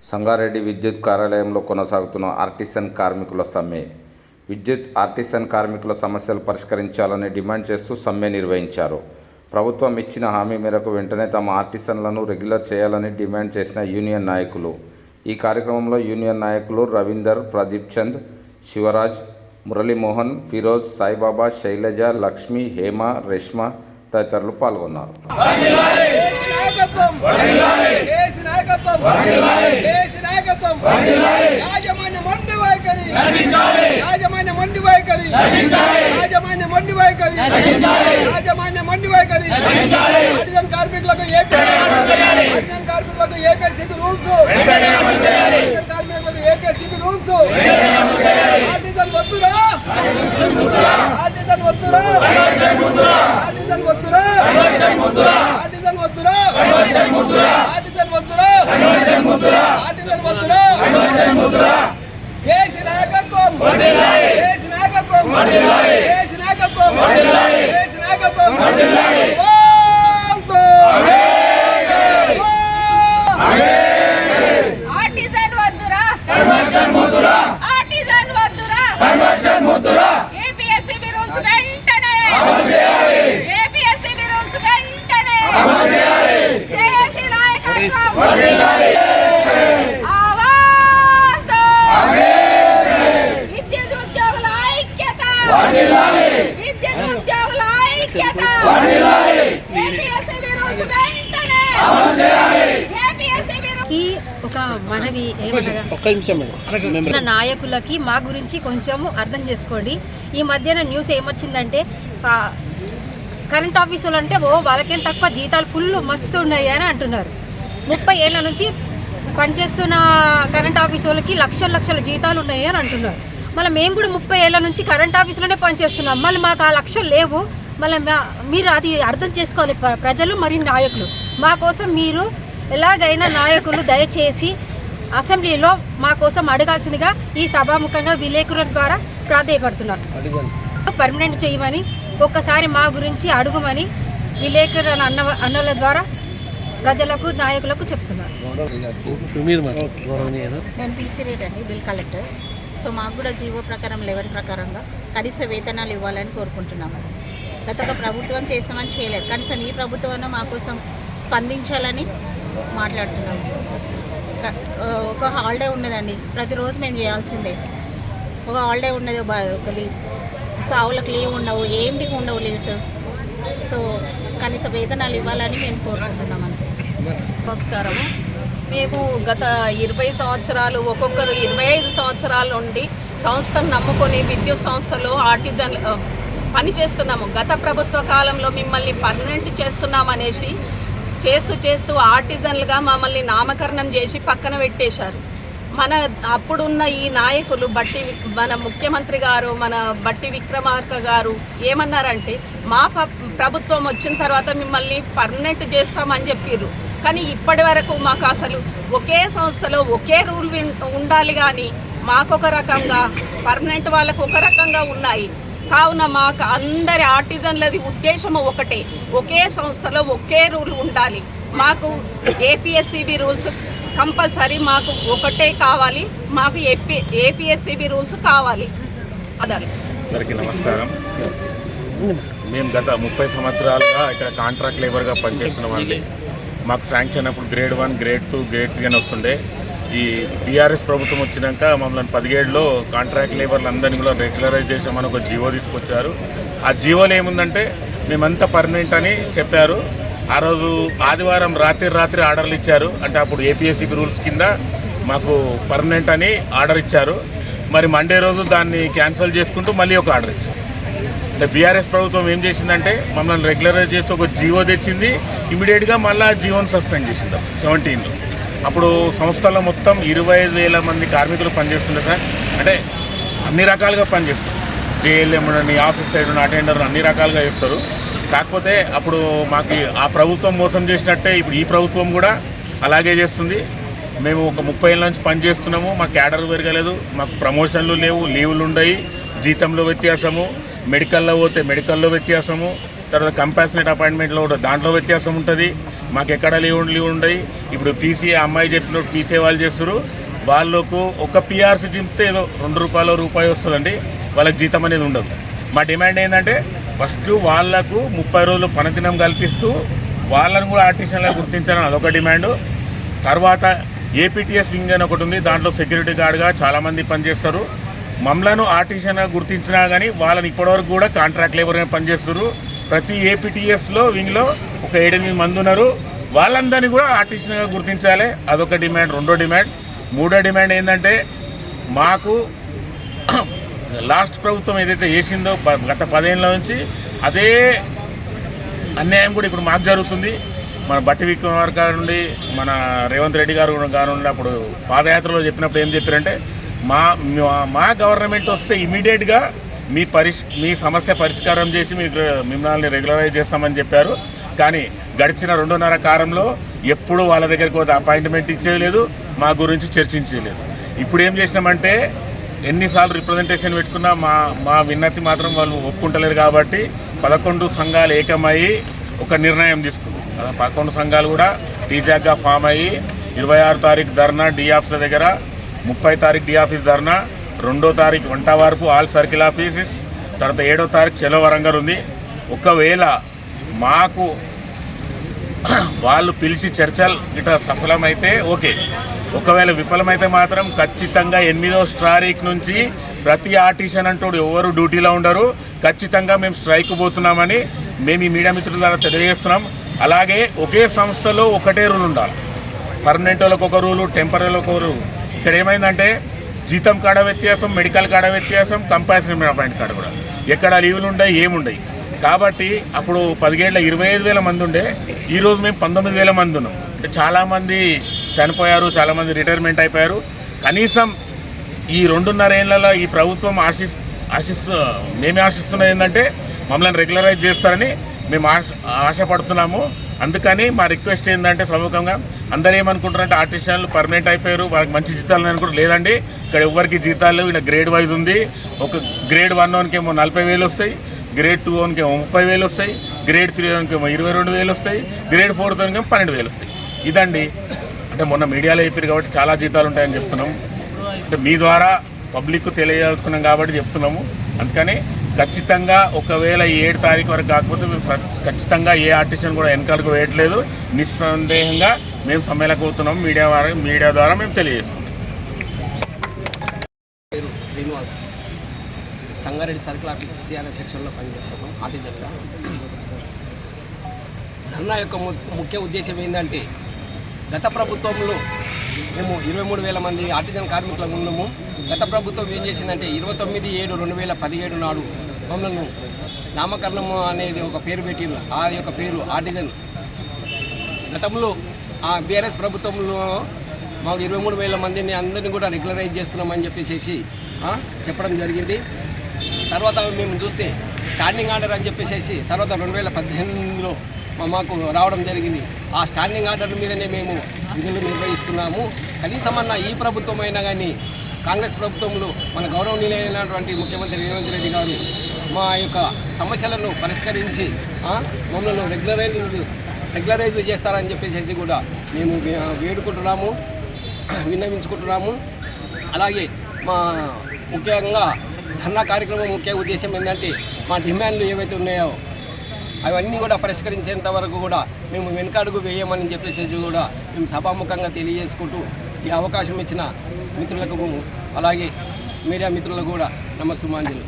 సంగారెడ్డి విద్యుత్ కార్యాలయంలో కొనసాగుతున్న ఆర్టిసన్ కార్మికుల సమ్మె. విద్యుత్ ఆర్టిసన్ కార్మికుల సమస్యలు పరిష్కరించాలని డిమాండ్ చేస్తూ సమ్మె నిర్వహించారు. ప్రభుత్వం ఇచ్చిన హామీ మేరకు వెంటనే తమ ఆర్టిసన్లను రెగ్యులర్ చేయాలని డిమాండ్ చేసిన యూనియన్ నాయకులు. ఈ కార్యక్రమంలో యూనియన్ నాయకులు రవీందర్, ప్రదీప్ చంద్, శివరాజ్, మురళీమోహన్, ఫిరోజ్, సాయిబాబా, శైలజ, లక్ష్మి, హేమ, రేష్మ తదితరులు పాల్గొన్నారు. కార్మికులకు ఏపీఎస్సీబీ రూల్స్ ఆర్టిజన్ వద్దురా, ఆర్టిజన్ వద్దురా, ఆర్టిజన్ వద్దురా, ఆర్టిజన్ వద్దురా, ఆర్టిజన్ వద్దురా, ఆర్టిజన్ వద్దురా. కేసీ నాయకత్వం, కేసీ నాయకత్వం, కేసీ నాయకత్వం, కేసీ నాయకత్వం. ఆర్టిజన్ వద్దురా, కన్వర్షన్ వద్దురా, ఆర్టిజన్ వద్దురా, కన్వర్షన్ వద్దురా. ఏపీఎస్సీబీ రూల్స్ వెంటనే అమలు చేయాలి, ఏపీఎస్సీబీ రూల్స్ వెంటనే అమలు చేయాలి. కేసీ నాయకత్వం వర్ధిల్లాలి. విద్యుత్ ఉద్యోగుల ఐక్యత వర్ధిల్లాలి, విద్యుత్ ఉద్యోగుల ఐక్యత వర్ధిల్లాలి. ఏపీఎస్సీబీ రూల్స్ వెంటనే అమలు చేయాలి. ఒక మనవి ఏమనగా నాయకులకి మా గురించి కొంచెం అర్థం చేసుకోండి. ఈ మధ్యన న్యూస్ ఏమొచ్చిందంటే కరెంట్ ఆఫీసులు అంటే వాళ్ళకేం తక్కువ జీతాలు ఫుల్ మస్తు ఉన్నాయి అని అంటున్నారు. 30 ఏళ్ళ నుంచి పనిచేస్తున్న కరెంట్ ఆఫీసులకి లక్షల జీతాలు ఉన్నాయి అని అంటున్నారు. మళ్ళీ మేము కూడా 30 ఏళ్ళ నుంచి కరెంట్ ఆఫీసులోనే పనిచేస్తున్నాం. మళ్ళీ మాకు ఆ లక్షలు లేవు. మళ్ళీ మీరు అది అర్థం చేసుకోవాలి ప్రజలు మరియు నాయకులు. మా కోసం మీరు ఎలాగైనా నాయకులు దయచేసి అసెంబ్లీలో మా కోసం అడగాల్సిందిగా ఈ సభాముఖంగా విలేకరుల ద్వారా ప్రాధేయపడుతున్నారు. పర్మనెంట్ చేయమని ఒక్కసారి మా గురించి అడుగుమని విలేకరుల అన్నల ద్వారా ప్రజలకు నాయకులకు చెప్తున్నారు. నేను పీసీ రేట్ అండి, బిల్ కలెక్టర్. సో మాకు కూడా జీవో ప్రకారం 11 ప్రకారంగా కనీస వేతనాలు ఇవ్వాలని కోరుకుంటున్నాము. గత ప్రభుత్వం చేస్తామని చేయలేదు, కనీసం ఈ ప్రభుత్వం మా కోసం స్పందించాలని మాట్లాడుతున్నాము. ఒక హాలిడే ఉండదండి, ప్రతిరోజు మేము చేయాల్సిందే. ఒక హాలిడే ఉండదు, ఒక లీవ్ సావులకు లీవ్ ఉండవు, ఏంటి ఉండవు లీవ్స్. సో కనీస వేతనాలు ఇవ్వాలని మేము కోరుకుంటున్నాం. నమస్కారము. మేము గత 20 సంవత్సరాలు, ఒక్కొక్కరు 25 సంవత్సరాల నుండి సంస్థను నమ్ముకొని విద్యుత్ సంస్థలో ఆర్టిజన్ పని చేస్తున్నాము. గత ప్రభుత్వ కాలంలో మిమ్మల్ని పర్మనెంట్ చేస్తున్నామనేసి చేస్తూ ఆర్టిజన్లుగా మమ్మల్ని నామకరణం చేసి పక్కన పెట్టేశారు. మన అప్పుడున్న ఈ నాయకులు మన ముఖ్యమంత్రి గారు, మన బట్టి విక్రమార్క గారు ఏమన్నారంటే మా ప్రభుత్వం వచ్చిన తర్వాత మిమ్మల్ని పర్మనెంట్ చేస్తామని చెప్పారు. కానీ ఇప్పటి వరకు మాకు అసలు ఒకే సంస్థలో ఒకే రూల్ ఉండాలి, కానీ మాకొక రకంగా పర్మనెంట్ వాళ్ళకు ఒక రకంగా ఉన్నాయి. కావున మాకు అందరి ఆర్టిజన్లది ఉద్దేశం ఒకటే, ఒకే సంస్థలో ఒకే రూల్ ఉండాలి. మాకు ఏపీఎస్సీబీ రూల్స్ కంపల్సరీ, మాకు ఒకటే కావాలి. మాకు ఏపీఎస్సీబీ రూల్స్ కావాలి. అందరికీ నమస్కారం. మేము గత 30 సంవత్సరాలుగా ఇక్కడ కాంట్రాక్ట్ లేబర్గా పనిచేస్తున్నామండి. మాకు శాంక్షన్ అప్పుడు గ్రేడ్ 1, గ్రేడ్ 2, గ్రేడ్ 3 అని వస్తుండే. ఈ బీఆర్ఎస్ ప్రభుత్వం వచ్చినాక మమ్మల్ని 17లో కాంట్రాక్ట్ లేబర్లు అందరినీ కూడా రెగ్యులరైజ్ చేసామని ఒక జీవో తీసుకొచ్చారు. ఆ జీవోలో ఏముందంటే మేమంతా పర్మనెంట్ అని చెప్పారు. ఆ రోజు ఆదివారం రాత్రి ఆర్డర్లు ఇచ్చారు. అంటే అప్పుడు ఏపీఎస్సీబీ రూల్స్ కింద మాకు పర్మనెంట్ అని ఆర్డర్ ఇచ్చారు. మరి మండే రోజు దాన్ని క్యాన్సిల్ చేసుకుంటూ మళ్ళీ ఒక ఆర్డర్ ఇచ్చారు. అంటే బీఆర్ఎస్ ప్రభుత్వం ఏం చేసిందంటే మమ్మల్ని రెగ్యులరైజ్ చేస్తూ ఒక జీవో తెచ్చింది. ఇమీడియట్గా మళ్ళీ ఆ జీవోని సస్పెండ్ చేసింది 17లో. అప్పుడు సంస్థలో మొత్తం 25,000 మంది కార్మికులు పనిచేస్తుండే సార్. అంటే అన్ని రకాలుగా పనిచేస్తారు. జేఎల్ఎం అని, ఆఫీస్ సైడ్ ఉన్న అటెండర్ అన్ని రకాలుగా చేస్తారు. కాకపోతే అప్పుడు మాకు ఆ ప్రభుత్వం మోసం చేసినట్టే ఇప్పుడు ఈ ప్రభుత్వం కూడా అలాగే చేస్తుంది. మేము ఒక 30 ఏళ్ళ నుంచి పనిచేస్తున్నాము. మా క్యాడర్ పెరగలేదు, మాకు ప్రమోషన్లు లేవు, లీవులు ఉన్నాయి, జీతంలో వ్యత్యాసము, మెడికల్లో పోతే మెడికల్లో వ్యత్యాసము, తర్వాత కంపాషనేట్ అపాయింట్మెంట్లో కూడా దాంట్లో వ్యత్యాసం ఉంటుంది. మాకు ఎక్కడ లీవ్ ఉండయి. ఇప్పుడు పీసీ అమ్మాయి చెప్పినట్టు పీసీ వాళ్ళు చేస్తారు. వాళ్ళకు ఒక పిఆర్సీ చింపితే ఏదో ₹2 వస్తుందండి. వాళ్ళకి జీతం అనేది ఉండదు. మా డిమాండ్ ఏంటంటే ఫస్ట్ వాళ్లకు 30 రోజులు పనిదినం కల్పిస్తూ వాళ్ళని కూడా ఆర్టిషన్లా గుర్తించాలని అదొక డిమాండు. తర్వాత ఏపీటీఎస్ వింగ్ అని ఒకటి ఉంది. దాంట్లో సెక్యూరిటీ గార్డ్గా చాలామంది పనిచేస్తారు. మమ్మలను ఆర్టిషన్గా గుర్తించినా కానీ వాళ్ళని ఇప్పటివరకు కూడా కాంట్రాక్ట్ లేబర్గా పనిచేస్తారు. ప్రతి ఏపీటీఎస్లో వింగ్లో ఒక 7-8 మంది ఉన్నారు. వాళ్ళందరినీ కూడా ఆర్టిషన్గా గుర్తించాలి. అదొక డిమాండ్. రెండో డిమాండ్. మూడో డిమాండ్ ఏంటంటే మాకు లాస్ట్ ప్రభుత్వం ఏదైతే చేసిందో గత 10 ఏళ్ళ నుంచి అదే అన్యాయం కూడా ఇప్పుడు మాకు జరుగుతుంది. మన బట్టి విక్రమార్క గారు నుండి మన రేవంత్ రెడ్డి గారు నుండి అప్పుడు పాదయాత్రలో చెప్పినప్పుడు ఏం చెప్పారంటే మా గవర్నమెంట్ వస్తే ఇమీడియట్గా మీ సమస్య పరిష్కారం చేసి మిమ్మల్ని రెగ్యులరైజ్ చేస్తామని చెప్పారు. కానీ గడిచిన 2.5 కాలంలో ఎప్పుడు వాళ్ళ దగ్గరికి ఒక అపాయింట్మెంట్ ఇచ్చేది లేదు, మా గురించి చర్చించలేదు. ఇప్పుడు ఏం చేసినామంటే ఎన్నిసార్లు రిప్రజెంటేషన్ పెట్టుకున్నా మా విన్నతి మాత్రం వాళ్ళు ఒప్పుకుంటలేరు. కాబట్టి 11 సంఘాలు ఏకమయ్యి ఒక నిర్ణయం తీసుకుంది. 11 సంఘాలు కూడా టీజాక్గా ఫామ్ అయ్యి 26 తారీఖు ధర్నా డి ఆఫీస్ దగ్గర, 30 తారీఖు డి ఆఫీస్ ధర్నా, 2వ తారీఖు వంట వరకు ఆల్ సర్కిల్ ఆఫీసెస్, తర్వాత 7వ తారీఖు చెలో వరంగల్ ఉంది. ఒకవేళ మాకు వాళ్ళు పిలిచి చర్చలు ఇట్లా సఫలమైతే ఓకే, ఒకవేళ విఫలమైతే మాత్రం ఖచ్చితంగా 8వ తారీఖు నుంచి ప్రతి ఆర్టిషన్ అంటూ ఎవరు డ్యూటీలో ఉండరు. ఖచ్చితంగా మేము స్ట్రైక్ పోతున్నామని మేము ఈ మీడియా మిత్రుల ద్వారా తెలియజేస్తున్నాం. అలాగే ఒకే సంస్థలో ఒకటే రూల్ ఉండాలి. పర్మనెంట్ వాళ్ళకి ఒక రూలు, టెంపరీలకు ఒక రూలు. ఇక్కడ ఏమైందంటే జీతం కాడ వ్యత్యాసం, మెడికల్ కాడ వ్యత్యాసం, కంపాసిషన్ పాయింట్ కాడ కూడా ఎక్కడ లీవులు ఉండవు, ఏముండయి. కాబట్టి అప్పుడు 10 ఏళ్ళ 25,000 మంది ఉండే, ఈరోజు మేము 19,000 మంది ఉన్నాం. అంటే చాలామంది చనిపోయారు, చాలామంది రిటైర్మెంట్ అయిపోయారు. కనీసం ఈ 2.5 ఏళ్లలో ఈ ప్రభుత్వం మేమే ఆశిస్తున్నది ఏంటంటే మమ్మల్ని రెగ్యులరైజ్ చేస్తారని మేము ఆశపడుతున్నాము. అందుకని మా రిక్వెస్ట్ ఏంటంటే సభముఖంగా అందరూ ఏమనుకుంటారంటే ఆర్టిస్టులు పర్మనెంట్ అయిపోయారు, వాళ్ళకి మంచి జీతాలు అనుకుంటారు. లేదండి, ఇక్కడ ఎవరికి జీతాలు ఇలా గ్రేడ్ వైజ్ ఉంది. ఒక గ్రేడ్ 1 వానికేమో 40,000 వస్తాయి, గ్రేడ్ 2 వానికేమో 30,000 వస్తాయి, గ్రేడ్ 3 వానికేమో 22,000 వస్తాయి, గ్రేడ్ 4 వానికేమో 12,000 వస్తాయి. ఇదండి. అంటే మొన్న మీడియాలో చెప్పారు కాబట్టి చాలా జీతాలు ఉంటాయని చెప్తున్నాం. అంటే మీ ద్వారా పబ్లిక్ తెలియజేసుకున్నాం కాబట్టి చెప్తున్నాము. అందుకని ఖచ్చితంగా ఒకవేళ 7 తారీఖు వరకు కాకపోతే మేము ఖచ్చితంగా ఏ ఆర్టిస్ట్ని కూడా వెనకాలకు వేయట్లేదు. నిస్సందేహంగా మేము సమ్మెలకు పోతున్నాం. మీడియా ద్వారా మేము తెలియజేసుకుంటాం. పేరు Srinivas, Sangareddy circle office CRS సెక్షన్లో పనిచేస్తాము ఆర్టిజన్గా. ధర్నా యొక్క ముఖ్య ఉద్దేశం ఏంటంటే గత ప్రభుత్వంలో మేము 23,000 మంది ఆర్టిజన్ కార్మికులకు ఉన్నాము. గత ప్రభుత్వం ఏం చేసిందంటే 29/7/2017 నాడు మమ్మల్ని నామకరణం అనేది ఒక పేరు పెట్టిరు. ఆ యొక్క పేరు ఆర్టిజన్. గతంలో ఆ బీఆర్ఎస్ ప్రభుత్వంలో మాకు 23,000 మందిని అందరినీ కూడా రెగ్యులరైజ్ చేస్తున్నామని చెప్పేసి చెప్పడం జరిగింది. తర్వాత మేము చూస్తే స్టాండింగ్ ఆర్డర్ అని చెప్పేసి తర్వాత 2018లో మాకు రావడం జరిగింది. ఆ స్టాండింగ్ ఆర్డర్ మీదనే మేము విధులు నిర్వహిస్తున్నాము. కనీసమన్నా ఈ ప్రభుత్వం అయినా కానీ కాంగ్రెస్ ప్రభుత్వంలో మన గౌరవనీయులైనటువంటి ముఖ్యమంత్రి రేవంత్ రెడ్డి గారు మా యొక్క సమస్యలను పరిష్కరించి మమ్మల్ని రెగ్యులరైజ్ చేస్తారని చెప్పేసి కూడా మేము వేడుకుంటున్నాము, విన్నవించుకుంటున్నాము. అలాగే మా ముఖ్యంగా ధర్నా కార్యక్రమం ముఖ్య ఉద్దేశం ఏంటంటే మా డిమాండ్లు ఏవైతే ఉన్నాయో అవన్నీ కూడా పరిష్కరించేంత వరకు కూడా మేము వెనుకడుగు వేయమని చెప్పేసి కూడా మేము సభాముఖంగా తెలియజేసుకుంటూ ఈ అవకాశం ఇచ్చిన మిత్రులకు అలాగే మీడియా మిత్రులకు కూడా నమస్సుమాంజలు.